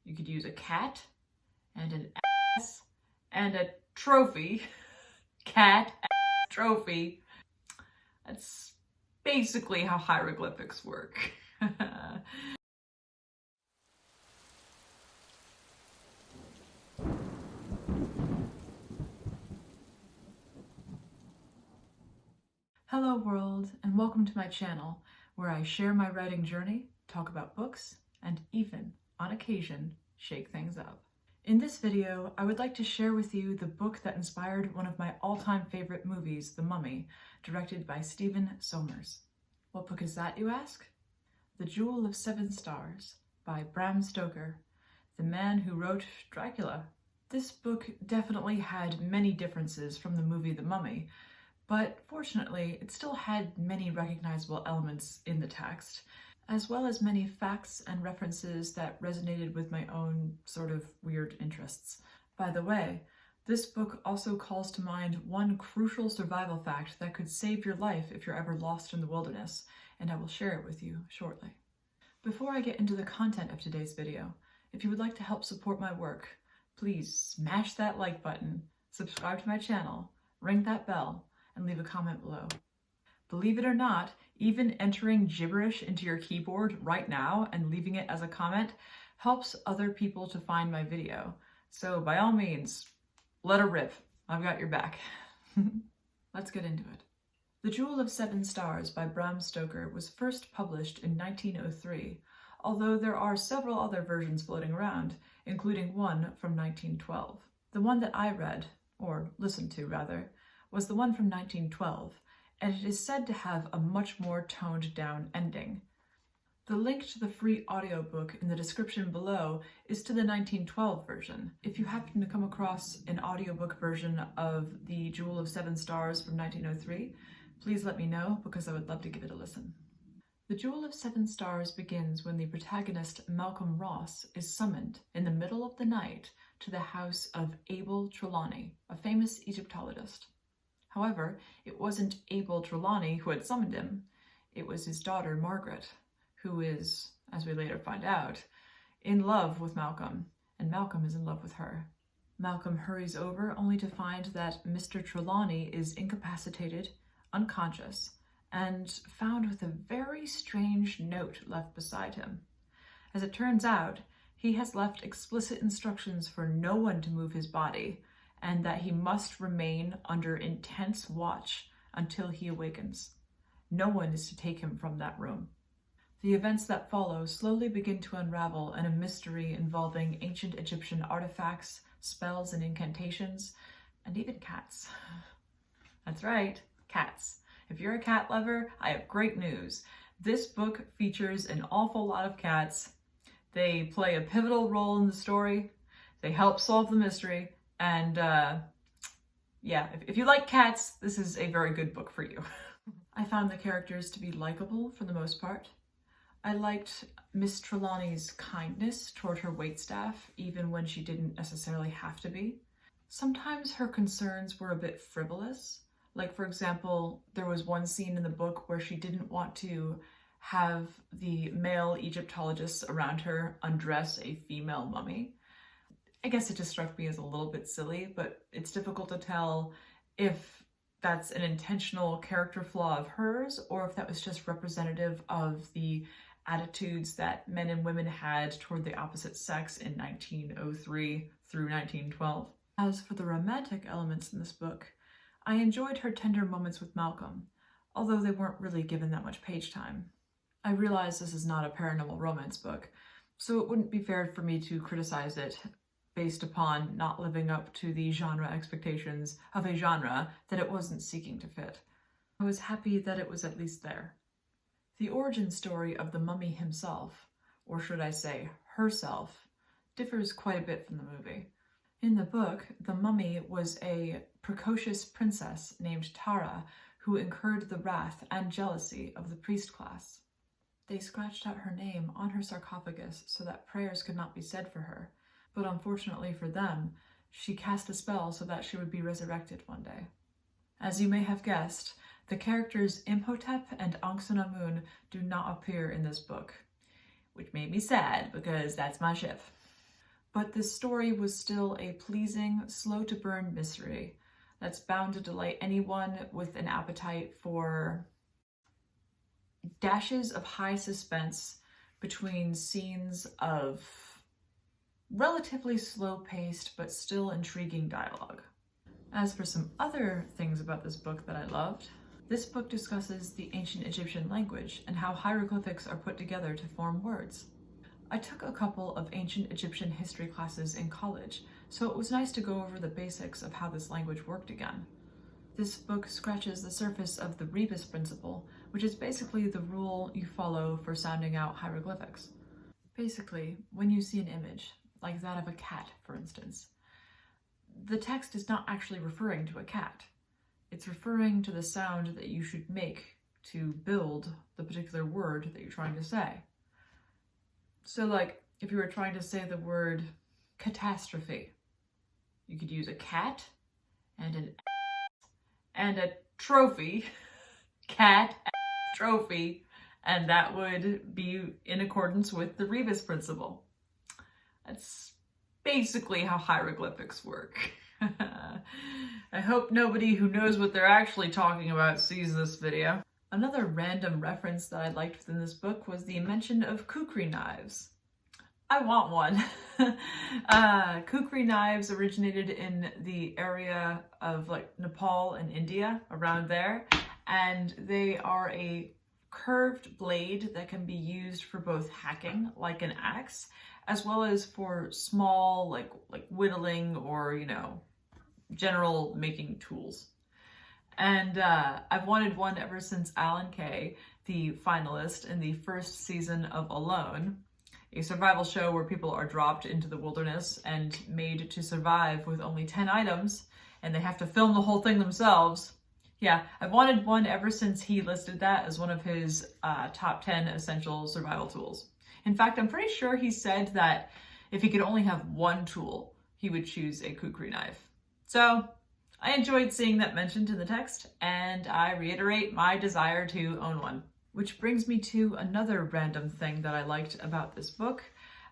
You could use a cat and an ass and a trophy. Cat, ass, trophy. That's basically how hieroglyphics work. Hello world, and welcome to my channel, where I share my writing journey, talk about books, and even, on occasion, shake things up. In this video, I would like to share with you the book that inspired one of my all-time favorite movies, The Mummy, directed by Stephen Sommers. What book is that, you ask? The Jewel of Seven Stars by Bram Stoker, the man who wrote Dracula. This book definitely had many differences from the movie The Mummy, but fortunately, it still had many recognizable elements in the text, as well as many facts and references that resonated with my own sort of weird interests. By the way, this book also calls to mind one crucial survival fact that could save your life if you're ever lost in the wilderness, and I will share it with you shortly. Before I get into the content of today's video, if you would like to help support my work, please smash that like button, subscribe to my channel, ring that bell, and leave a comment below. Believe it or not, even entering gibberish into your keyboard right now and leaving it as a comment helps other people to find my video. So by all means, let her rip. I've got your back. Let's get into it. The Jewel of Seven Stars by Bram Stoker was first published in 1903, although there are several other versions floating around, including one from 1912. The one that I read, or listened to rather, was the one from 1912, and it is said to have a much more toned down ending. The link to the free audiobook in the description below is to the 1912 version. If you happen to come across an audiobook version of The Jewel of Seven Stars from 1903, please let me know because I would love to give it a listen. The Jewel of Seven Stars begins when the protagonist Malcolm Ross is summoned in the middle of the night to the house of Abel Trelawney, a famous Egyptologist. However, it wasn't Abel Trelawney who had summoned him. It was his daughter, Margaret, who is, as we later find out, in love with Malcolm, and Malcolm is in love with her. Malcolm hurries over only to find that Mr. Trelawney is incapacitated, unconscious, and found with a very strange note left beside him. As it turns out, he has left explicit instructions for no one to move his body, and that he must remain under intense watch until he awakens. No one is to take him from that room. The events that follow slowly begin to unravel in a mystery involving ancient Egyptian artifacts, spells and incantations, and even cats. That's right, cats. If you're a cat lover, I have great news. This book features an awful lot of cats. They play a pivotal role in the story. They help solve the mystery. And yeah, if you like cats, this is a very good book for you. I found the characters to be likable for the most part. I liked Miss Trelawney's kindness toward her waitstaff, even when she didn't necessarily have to be. Sometimes her concerns were a bit frivolous. Like, for example, there was one scene in the book where she didn't want to have the male Egyptologists around her undress a female mummy. I guess it just struck me as a little bit silly, but it's difficult to tell if that's an intentional character flaw of hers or if that was just representative of the attitudes that men and women had toward the opposite sex in 1903 through 1912. As for the romantic elements in this book, I enjoyed her tender moments with Malcolm, although they weren't really given that much page time. I realize this is not a paranormal romance book, so it wouldn't be fair for me to criticize it based upon not living up to the genre expectations of a genre that it wasn't seeking to fit. I was happy that it was at least there. The origin story of the mummy himself, or should I say herself, differs quite a bit from the movie. In the book, the mummy was a precocious princess named Tara who incurred the wrath and jealousy of the priest class. They scratched out her name on her sarcophagus so that prayers could not be said for her, but unfortunately for them, she cast a spell so that she would be resurrected one day. As you may have guessed, the characters Imhotep and Ankh-Sunamun do not appear in this book, which made me sad because that's my ship. but this story was still a pleasing, slow-to-burn mystery that's bound to delight anyone with an appetite for dashes of high suspense between scenes of relatively slow-paced but still intriguing dialogue. As for some other things about this book that I loved, this book discusses the ancient Egyptian language and how hieroglyphics are put together to form words. I took a couple of ancient Egyptian history classes in college, so it was nice to go over the basics of how this language worked again. This book scratches the surface of the rebus principle, which is basically the rule you follow for sounding out hieroglyphics. Basically, when you see an image, like that of a cat, for instance, the text is not actually referring to a cat. It's referring to the sound that you should make to build the particular word that you're trying to say. So like, if you were trying to say the word catastrophe, you could use a cat and a trophy, cat, trophy, and that would be in accordance with the rebus principle. That's basically how hieroglyphics work. I hope nobody who knows what they're actually talking about sees this video. Another random reference that I liked within this book was the mention of kukri knives. I want one. Kukri knives originated in the area of like Nepal and India, around there, and they are a curved blade that can be used for both hacking, like an axe, as well as for small, like whittling or, you know, general making tools. And I've wanted one ever since Alan Kay, the finalist in the first season of Alone, a survival show where people are dropped into the wilderness and made to survive with only 10 items, and they have to film the whole thing themselves. Yeah, I've wanted one ever since he listed that as one of his top 10 essential survival tools. In fact, I'm pretty sure he said that if he could only have one tool, he would choose a kukri knife. So I enjoyed seeing that mentioned in the text, and I reiterate my desire to own one. Which brings me to another random thing that I liked about this book,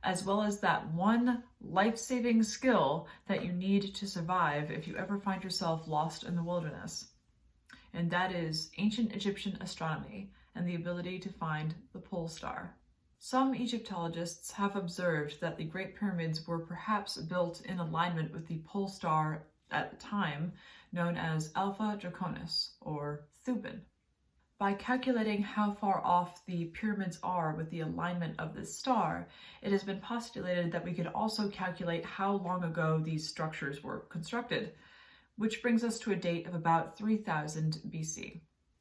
as well as that one life-saving skill that you need to survive if you ever find yourself lost in the wilderness. And that is ancient Egyptian astronomy and the ability to find the pole star. Some Egyptologists have observed that the Great Pyramids were perhaps built in alignment with the pole star at the time, known as Alpha Draconis, or Thuban. By calculating how far off the pyramids are with the alignment of this star, it has been postulated that we could also calculate how long ago these structures were constructed, which brings us to a date of about 3000 BC.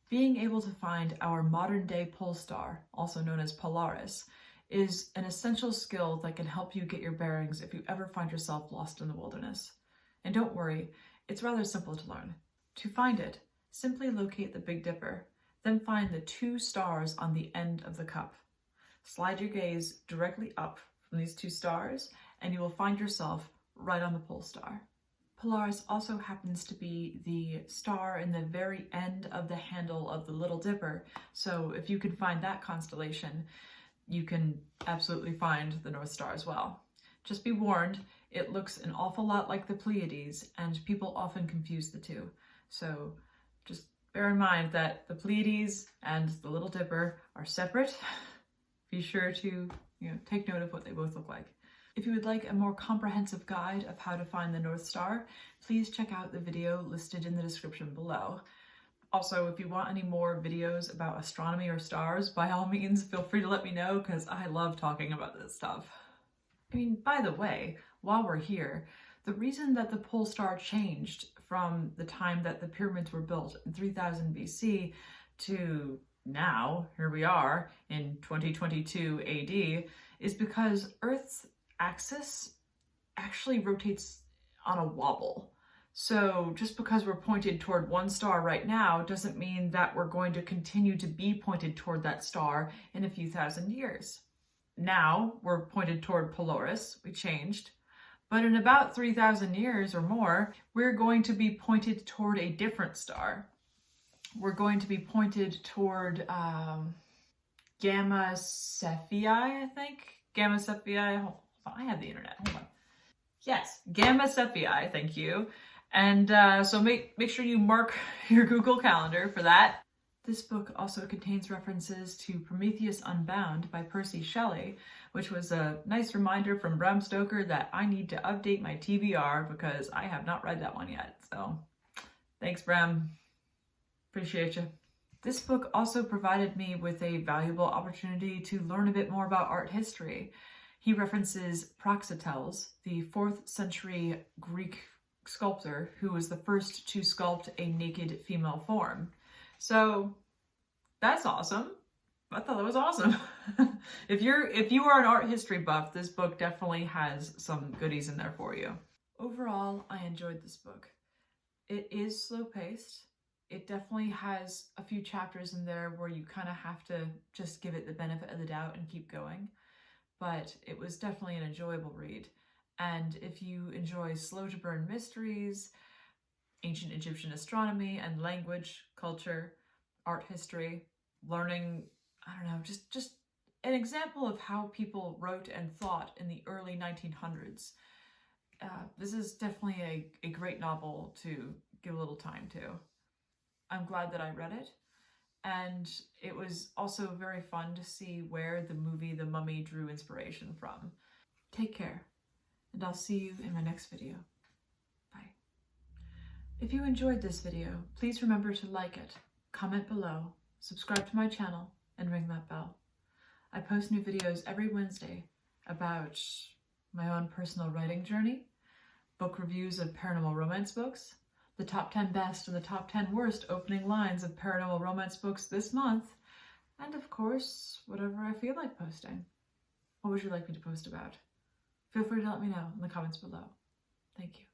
Being able to find our modern-day pole star, also known as Polaris, is an essential skill that can help you get your bearings if you ever find yourself lost in the wilderness. And don't worry, it's rather simple to learn. To find it, simply locate the Big Dipper, then find the 2 stars on the end of the cup. Slide your gaze directly up from these 2 stars, and you will find yourself right on the pole star. Polaris also happens to be the star in the very end of the handle of the Little Dipper, so if you can find that constellation, you can absolutely find the North Star as well. Just be warned, it looks an awful lot like the Pleiades, and people often confuse the two. So just bear in mind that the Pleiades and the Little Dipper are separate. Be sure to take note of what they both look like. If you would like a more comprehensive guide of how to find the North Star, please check out the video listed in the description below. Also, if you want any more videos about astronomy or stars, by all means, feel free to let me know because I love talking about this stuff. I mean, by the way, while we're here, the reason that the pole star changed from the time that the pyramids were built in 3000 BC to now, here we are in 2022 AD, is because Earth's axis actually rotates on a wobble. So just because we're pointed toward one star right now doesn't mean that we're going to continue to be pointed toward that star in a few thousand years. Now we're pointed toward Polaris, we changed, but in about 3,000 years or more, we're going to be pointed toward a different star. We're going to be pointed toward Gamma Cephei, I think. Gamma Cephei, hold on, I have the internet, hold on. Yes, Gamma Cephei, thank you. And so make sure you mark your Google Calendar for that. This book also contains references to Prometheus Unbound by Percy Shelley, which was a nice reminder from Bram Stoker that I need to update my TBR because I have not read that one yet. So thanks, Bram. Appreciate you. This book also provided me with a valuable opportunity to learn a bit more about art history. He references Praxiteles, the 4th century Greek sculptor who was the first to sculpt a naked female form. So that's awesome. I thought that was awesome. If you are an art history buff, this book definitely has some goodies in there for you. Overall, I enjoyed this book. It is slow-paced. It definitely has a few chapters in there where you kind of have to just give it the benefit of the doubt and keep going. But it was definitely an enjoyable read. And if you enjoy slow-to-burn mysteries, ancient Egyptian astronomy and language, culture, art history, learning, I don't know, just an example of how people wrote and thought in the early 1900s. This is definitely a great novel to give a little time to. I'm glad that I read it, and it was also very fun to see where the movie The Mummy drew inspiration from. Take care, and I'll see you in my next video. Bye. If you enjoyed this video, please remember to like it, comment below, subscribe to my channel, and ring that bell. I post new videos every Wednesday about my own personal writing journey, book reviews of paranormal romance books, the top 10 best and the top 10 worst opening lines of paranormal romance books this month, and of course, whatever I feel like posting. What would you like me to post about? Feel free to let me know in the comments below. Thank you.